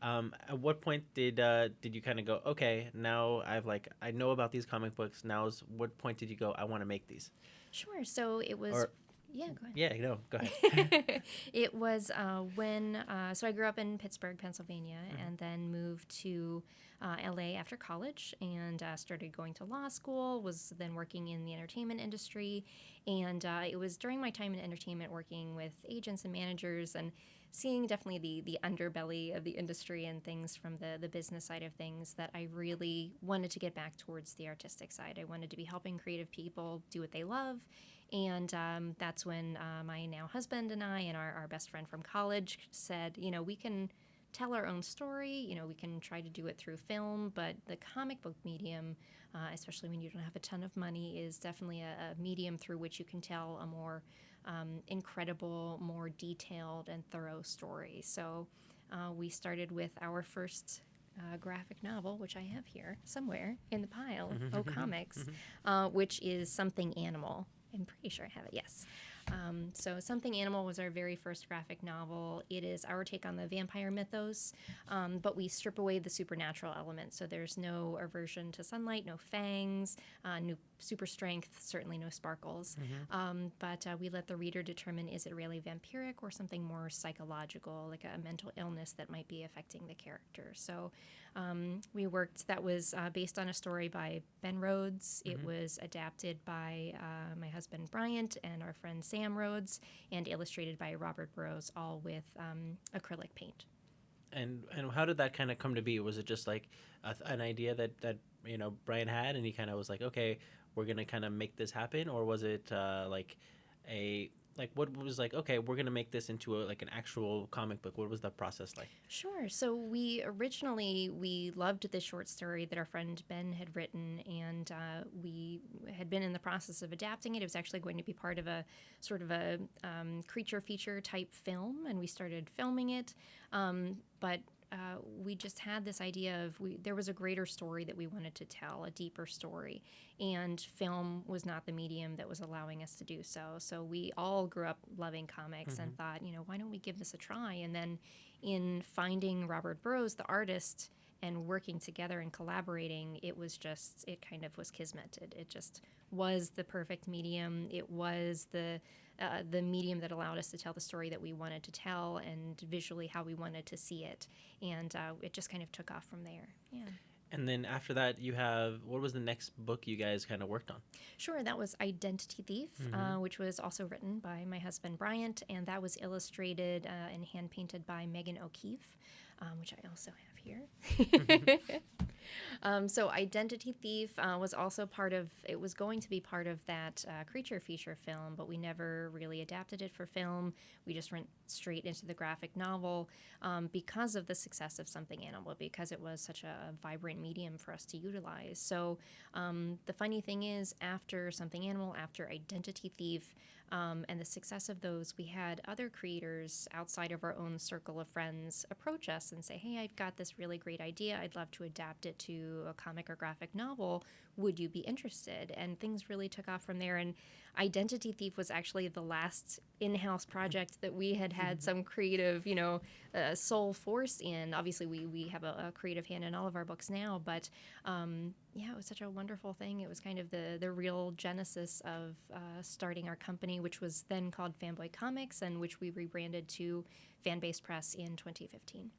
At what point did you kind of go, okay, now I know about these comic books. What point did you go, I want to make these? Sure. So it was, Or yeah, go yeah, no, go ahead. ahead. It was so I grew up in Pittsburgh, Pennsylvania, Mhm. and then moved to LA after college and started going to law school, was then working in the entertainment industry. And it was during my time in entertainment working with agents and managers and seeing definitely the underbelly of the industry and things from the business side of things that I really wanted to get back towards the artistic side. I wanted to be helping creative people do what they love. And that's when my now husband and I and our best friend from college said, we can tell our own story. We can try to do it through film, but the comic book medium, especially when you don't have a ton of money, is definitely a medium through which you can tell a more incredible, more detailed, and thorough story. So we started with our first graphic novel, which I have here somewhere in the pile, Oh Comics, which is Something Animal. I'm pretty sure I have it, yes. So Something Animal was our very first graphic novel. It is our take on the vampire mythos, but we strip away the supernatural element. So there's no aversion to sunlight, no fangs, no super strength, certainly no sparkles. But we let the reader determine, is it really vampiric or something more psychological, like a mental illness that might be affecting the character. So that was based on a story by Ben Rhodes. It was adapted by my husband Bryant and our friend Sam Rhodes, and illustrated by Robert Burrows, all with acrylic paint. And how did that kind of come to be? Was it just like an idea that Brian had, and he kind of was like, okay, we're gonna kind of make this happen, or was it a what was like, okay, we're gonna make this into like an actual comic book? What was the process like? Sure. So we loved this short story that our friend Ben had written, and we had been in the process of adapting it. It was actually going to be part of a sort of a creature feature type film, and we started filming it. But we just had this idea of there was a greater story that we wanted to tell, a deeper story, and film was not the medium that was allowing us to do so. So we all grew up loving comics and thought, why don't we give this a try? And then in finding Robert Burrows, the artist, and working together and collaborating, it kind of was kismet. It just was the perfect medium. It was the medium that allowed us to tell the story that we wanted to tell and visually how we wanted to see it. And it just kind of took off from there. Yeah. And then after that, what was the next book you guys kind of worked on? Sure, that was Identity Thief, which was also written by my husband Bryant, and that was illustrated and hand painted by Megan O'Keefe, which I also have here. So Identity Thief was also it was going to be part of that creature feature film, but we never really adapted it for film. We just went straight into the graphic novel because of the success of Something Animal, because it was such a vibrant medium for us to utilize. So the funny thing is, after Something Animal, after Identity Thief, and the success of those, we had other creators outside of our own circle of friends approach us and say, hey, I've got this really great idea. I'd love to adapt it to a comic or graphic novel. Would you be interested? And things really took off from there. And Identity Thief was actually the last in-house project that we had some creative, soul force in. Obviously, we have a creative hand in all of our books now, but yeah, it was such a wonderful thing. It was kind of the real genesis of starting our company, which was then called Fanboy Comics, and which we rebranded to Fan-Based Press in 2015.